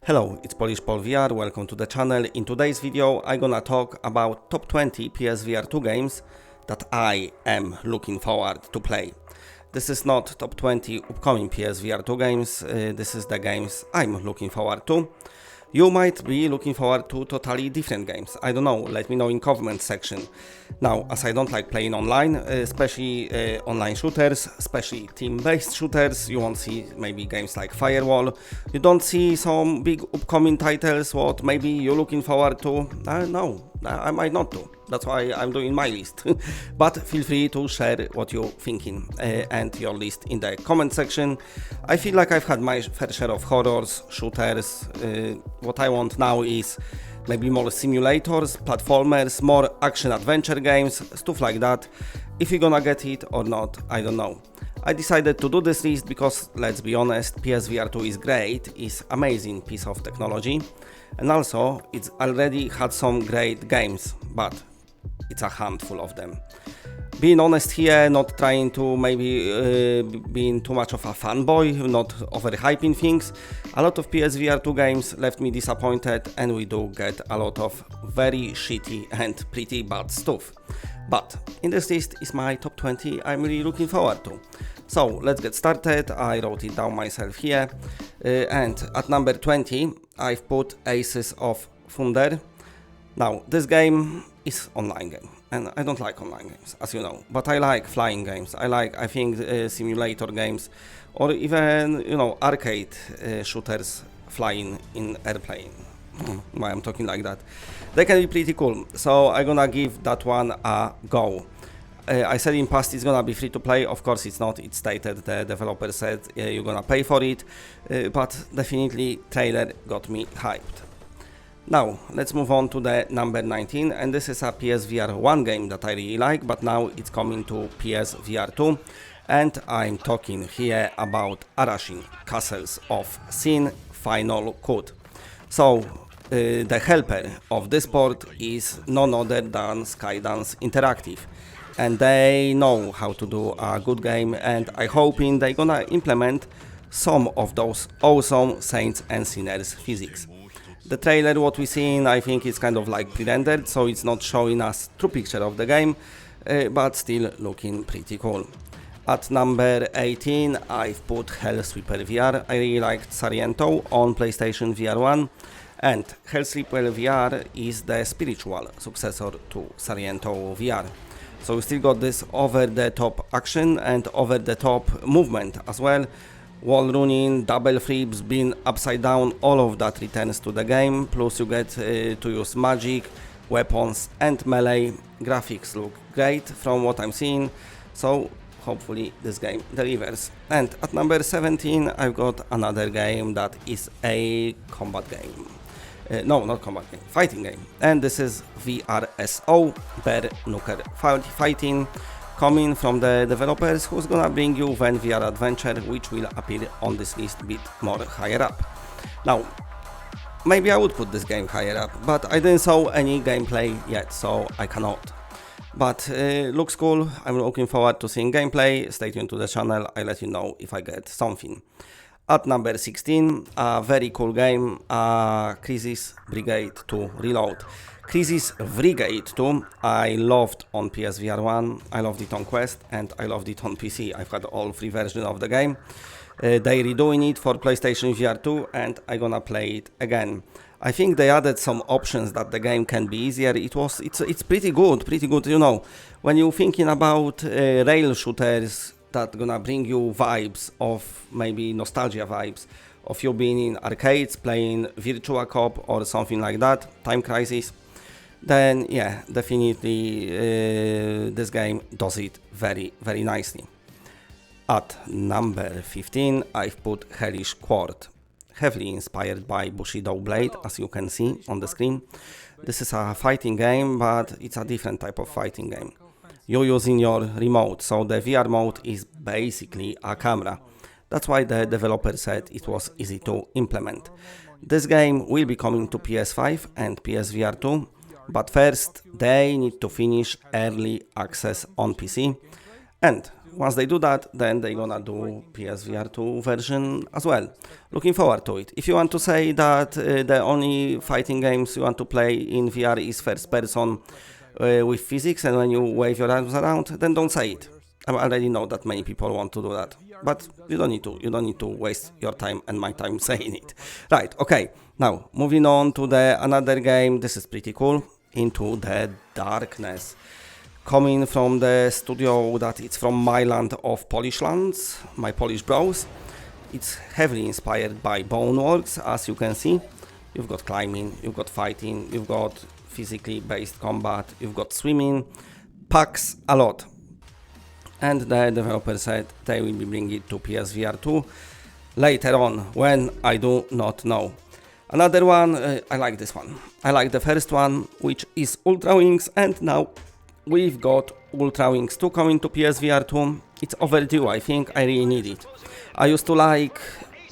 Hello, it's Polish Pol VR, welcome to the channel. In today's video I'm gonna talk about top 20 PSVR2 games that I am looking forward to play. This is not top 20 upcoming PSVR2 games, this is the games I'm looking forward to. You might be looking forward to totally different games. I don't know, let me know in comment section. Now, as I don't like playing online, especially online shooters, especially team-based shooters, you won't see maybe games like Firewall. You don't see some big upcoming titles what maybe you're looking forward to. No, I might not do. That's why I'm doing my list. But feel free to share what you're thinking and your list in the comment section. I feel like I've had my fair share of horrors, shooters. What I want now is maybe more simulators, platformers, more action-adventure games, stuff like that. If you're gonna get it or not, I don't know. I decided to do this list because, let's be honest, PSVR2 is great, it's amazing piece of technology, and also it's already had some great games, but it's a handful of them. Being honest here, not trying to maybe being too much of a fanboy, not overhyping things. A lot of PSVR2 games left me disappointed, and we do get a lot of very shitty and pretty bad stuff. But in this list is my top 20 I'm really looking forward to. So let's get started. I wrote it down myself here. And at number 20 I've put Aces of Thunder. Now this game is online game, and I don't like online games, as you know, but I like flying games. I think simulator games, or even, you know, arcade shooters flying in airplane. Why I'm talking like that? They can be pretty cool, so I'm gonna give that one a go. I said in past it's gonna be free to play. Of course it's not. It's stated, the developer said you're gonna pay for it, but definitely trailer got me hyped. Now let's move on to the number 19, and this is a PSVR1 game that I really like, but now it's coming to PSVR2, and I'm talking here about Arashin Castles of Sin Final Cut. So the helper of this port is none other than Skydance Interactive, and they know how to do a good game, and I'm hoping they're gonna implement some of those awesome Saints and Sinners physics. The trailer, what we seen, I think it's kind of like pre-rendered, so it's not showing us true picture of the game, but still looking pretty cool. At number 18, I've put Hellsweeper VR. I really liked Sariento on PlayStation VR1, and Hellsweeper VR is the spiritual successor to Sariento VR. So we still got this over-the-top action and over-the-top movement as well. Wall running, double flips, being upside down, all of that returns to the game, plus you get to use magic, weapons and melee. Graphics look great from what I'm seeing, so hopefully this game delivers. And at number 17 I've got another game that is a combat game. No, not combat game, fighting game. And this is VRSO, Bare Knuckle Fighting, coming from the developers who's gonna bring you Van VR Adventure, which will appear on this list a bit more higher up. Now, maybe I would put this game higher up, but I didn't saw any gameplay yet, so I cannot. But looks cool, I'm looking forward to seeing gameplay. Stay tuned to the channel, I'll let you know if I get something. At number 16, a very cool game, Crisis Brigade 2 Reload. Crisis Brigade 2 I loved on PSVR1, I loved it on Quest, and I loved it on PC. I've had all three versions of the game. They redoing it for PlayStation VR2, and I'm gonna play it again. I think they added some options that the game can be easier. It's pretty good, you know. When you're thinking about rail shooters that gonna bring you vibes of maybe nostalgia vibes of you being in arcades playing Virtua Cop or something like that, Time Crisis, then yeah, definitely this game does it very, very nicely. At number 15 I've put Hellish Quart, heavily inspired by Bushido Blade, as you can see on the screen. This is a fighting game, but it's a different type of fighting game. You're using your remote, so the VR mode is basically a camera. That's why the developer said it was easy to implement. This game will be coming to PS5 and PSVR2, but first they need to finish early access on PC, and once they do that, then they're gonna do PSVR2 version as well. Looking forward to it. If you want to say that the only fighting games you want to play in VR is first person with physics and when you wave your arms around, then don't say it. I already know that many people want to do that, but you don't need to. You don't need to waste your time and my time saying it. Right, okay. Now, moving on to the another game. This is pretty cool. Into the Darkness. Coming from the studio that it's from my land of Polish lands, my Polish bros. It's heavily inspired by Boneworks, as you can see. You've got climbing, you've got fighting, you've got physically based combat, you've got swimming, packs a lot. And the developer said they will be bringing it to PSVR2 later on, when I do not know. Another one, I like this one. I like the first one, which is Ultra Wings, and now we've got Ultra Wings 2 coming to PSVR2. It's overdue, I think I really need it. I used to like,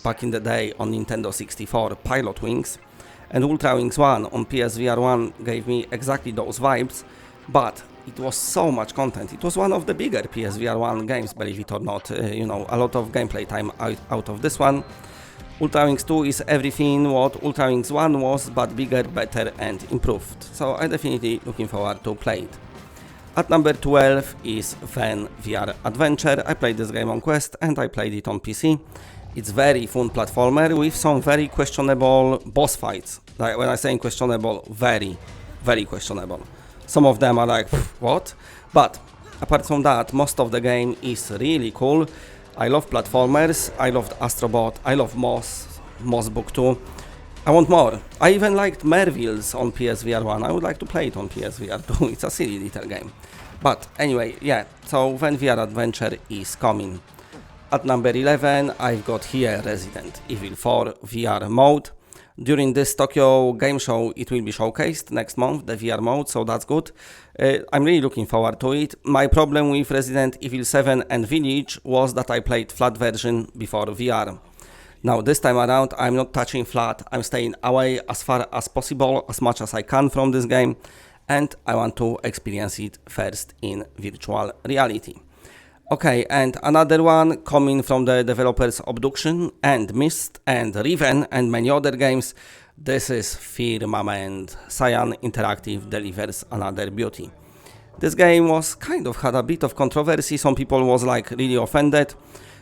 back in the day on Nintendo 64, Pilot Wings, and Ultra Wings 1 on PSVR1 gave me exactly those vibes, but it was so much content. It was one of the bigger PSVR1 games, believe it or not. You know, a lot of gameplay time out of this one. Ultra Wings 2 is everything what Ultra Wings 1 was, but bigger, better and improved. So I'm definitely looking forward to play it. At number 12 is Ven VR Adventure. I played this game on Quest and I played it on PC. It's very fun platformer with some very questionable boss fights. Like when I say questionable, very, very questionable. Some of them are like, what? But apart from that, most of the game is really cool. I love platformers, I loved Astrobot, I love Moss Book 2. I want more. I even liked Merville's on PSVR1. I would like to play it on PSVR2. It's a silly little game. But anyway, yeah, so Ven VR Adventure is coming. At number 11, I've got here Resident Evil 4 VR mode. During this Tokyo Game Show, it will be showcased next month, the VR mode, so that's good. I'm really looking forward to it. My problem with Resident Evil 7 and Village was that I played flat version before VR. Now this time around, I'm not touching flat, I'm staying away as far as possible, as much as I can from this game, and I want to experience it first in virtual reality. Okay, and another one coming from the developers Obduction and Myst and Riven and many other games. This is Firmament. Cyan Interactive delivers another beauty. This game was kind of had a bit of controversy. Some people was like really offended,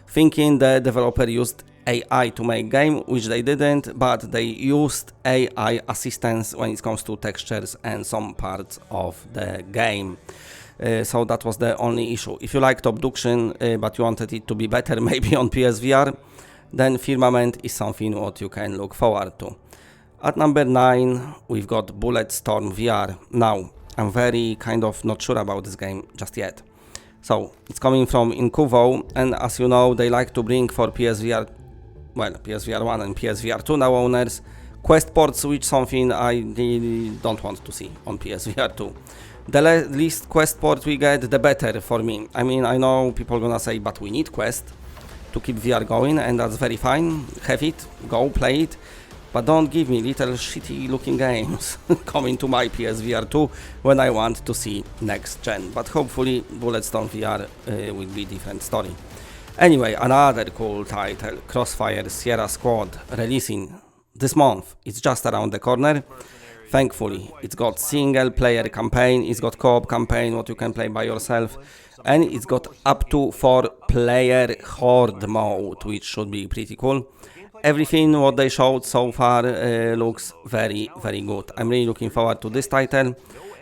thinking the developer used AI to make game, which they didn't, but they used AI assistance when it comes to textures and some parts of the game. So that was the only issue. If you liked Obduction, but you wanted it to be better maybe on PSVR, then Firmament is something what you can look forward to. At number 9, we've got Bulletstorm VR. Now, I'm very kind of not sure about this game just yet. So, it's coming from Incuvo, and as you know, they like to bring for PSVR, well, PSVR1 and PSVR2 now owners, Quest ports, which something I really don't want to see on PSVR2. The least Quest port we get, the better for me. I mean, I know people gonna say, but we need Quest to keep VR going, and that's very fine. Have it, go play it, but don't give me little shitty looking games coming to my PSVR2 when I want to see next gen. But hopefully Bulletstorm VR will be different story. Anyway, another cool title, Crossfire Sierra Squad, releasing this month. It's just around the corner. Thankfully, it's got single player campaign, it's got co-op campaign, what you can play by yourself, and it's got up to 4 player horde mode, which should be pretty cool. Everything what they showed so far looks very, very good. I'm really looking forward to this title.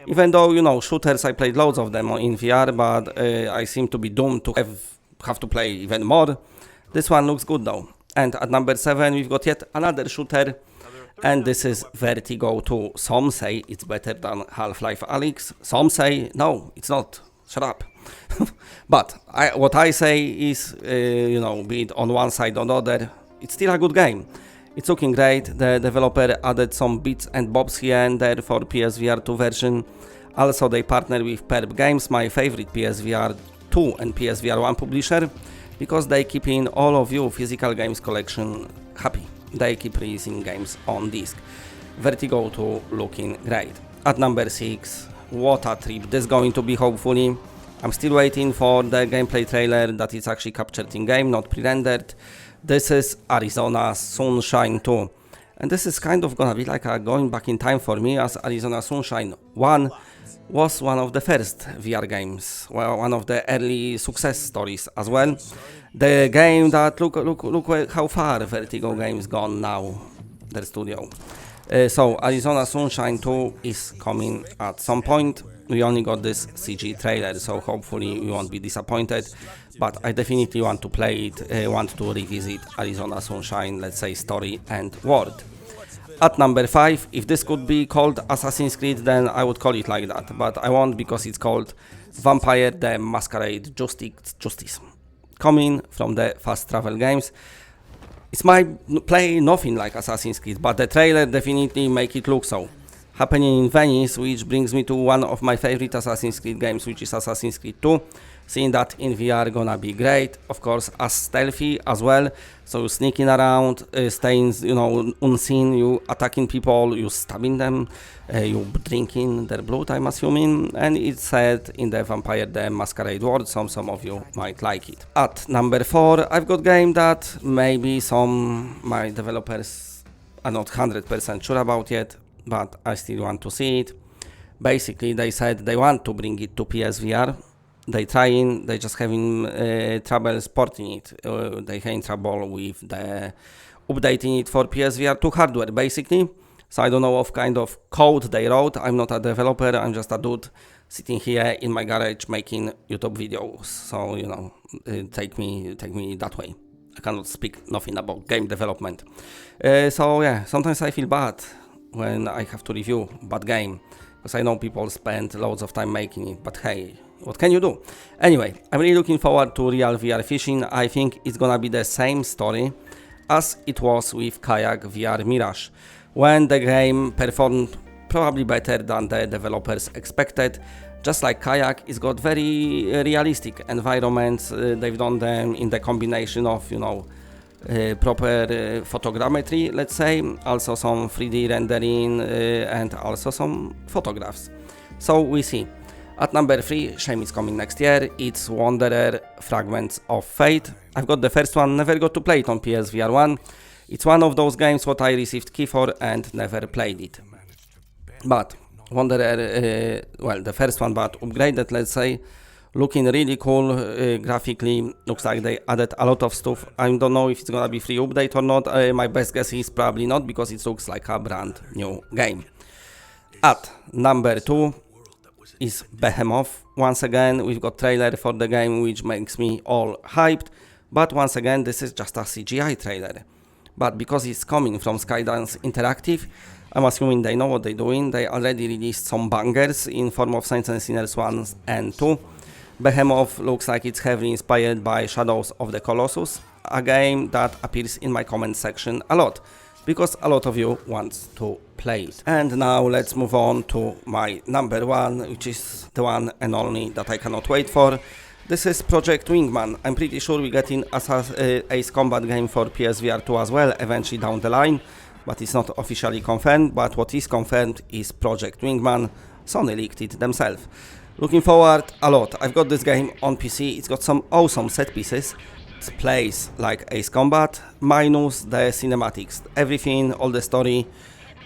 Even though, you know, shooters, I played loads of them in VR, but I seem to be doomed to have to play even more. This one looks good though. And at number 7, we've got yet another shooter. And this is Vertigo 2. Some say it's better than Half-Life Alyx. Some say, no, it's not. Shut up. But what I say is, you know, be it on one side or the other, it's still a good game. It's looking great. The developer added some bits and bobs here and there for PSVR2 version. Also, they partner with Perp Games, my favorite PSVR2 and PSVR1 publisher, because they keep in all of you physical games collection happy. They keep releasing games on disc. Vertigo 2 looking great. At number 6, what a trip this is going to be, hopefully. I'm still waiting for the gameplay trailer that is actually captured in game, not pre-rendered. This is Arizona Sunshine 2. And this is kind of gonna be like a going back in time for me, as Arizona Sunshine 1 was one of the first VR games, well, one of the early success stories as well. The game that, look how far Vertigo Games gone now, their studio. So Arizona Sunshine 2 is coming at some point. We only got this CG trailer, so hopefully we won't be disappointed. But I definitely want to play it, want to revisit Arizona Sunshine, let's say, story and world. At number 5, if this could be called Assassin's Creed, then I would call it like that. But I won't, because it's called Vampire the Masquerade Justice. Coming from the Fast Travel Games. It might play nothing like Assassin's Creed, but the trailer definitely make it look so. Happening in Venice, which brings me to one of my favorite Assassin's Creed games, which is Assassin's Creed 2. Seeing that in VR gonna be great, of course, as stealthy as well. So sneaking around, staying, unseen, you attacking people, you stabbing them, you drinking their blood, I'm assuming. And it's set in the Vampire the Masquerade world, so some of you might like it. At number 4, I've got a game that maybe my developers are not 100% sure about yet, but I still want to see it. Basically, they said they want to bring it to PSVR. They just having trouble porting it. They having trouble with the updating it for PSVR2 hardware, basically. So I don't know what kind of code they wrote. I'm not a developer. I'm just a dude sitting here in my garage making YouTube videos. So take me that way. I cannot speak nothing about game development. So yeah, sometimes I feel bad when I have to review bad game, because I know people spend loads of time making it, but hey, what can you do? Anyway, I'm really looking forward to real VR fishing. I think it's gonna be the same story as it was with Kayak VR Mirage, when the game performed probably better than the developers expected. Just like Kayak, it's got very realistic environments. They've done them in the combination of, proper photogrammetry, let's say, also some 3D rendering and also some photographs. So we see. At number 3, shame it's coming next year, it's Wanderer Fragments of Fate. I've got the first one, never got to play it on PSVR1. It's one of those games what I received key for and never played it. But Wanderer, well, the first one, but upgraded, let's say, looking really cool, graphically, looks like they added a lot of stuff. I don't know if it's gonna be free update or not. My best guess is probably not, because it looks like a brand new game. At number 2 is Behemoth. Once again, we've got trailer for the game, which makes me all hyped, but once again, this is just a CGI trailer. But because it's coming from Skydance Interactive, I'm assuming they know what they're doing. They already released some bangers in form of Saints and Sinners 1 and 2. Behemoth looks like it's heavily inspired by Shadows of the Colossus, a game that appears in my comment section a lot, because a lot of you want to play it. And now let's move on to my number 1, which is the one and only that I cannot wait for. This is Project Wingman. I'm pretty sure we're getting Ace Combat game for PSVR2 as well, eventually down the line, but it's not officially confirmed. But what is confirmed is Project Wingman. Sony leaked it themselves. Looking forward a lot. I've got this game on PC. It's got some awesome set pieces. It plays like Ace Combat, minus the cinematics. Everything, all the story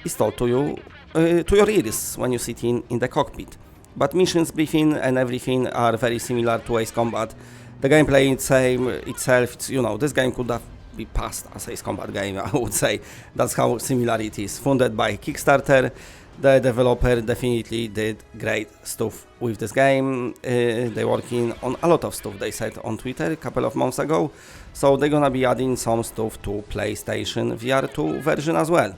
is told to you, to your ears when you sit in the cockpit. But missions, briefing and everything are very similar to Ace Combat. The gameplay itself, it's, this game could have been passed as Ace Combat game, I would say. That's how similar it is. Funded by Kickstarter. The developer definitely did great stuff with this game. They're working on a lot of stuff, they said on Twitter a couple of months ago. So they're gonna be adding some stuff to PlayStation VR2 version as well.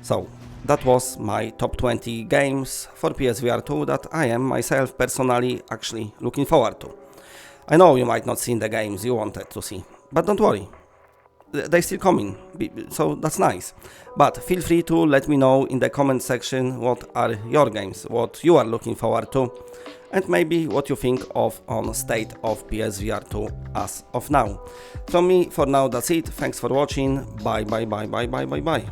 So that was my top 20 games for PSVR2 that I am myself personally actually looking forward to. I know you might not see the games you wanted to see, but don't worry. They're still coming, so that's nice. But feel free to let me know in the comment section what are your games, what you are looking forward to, and maybe what you think of on state of PSVR2 as of now. From me for now, that's it. Thanks for watching. Bye bye bye bye bye bye bye.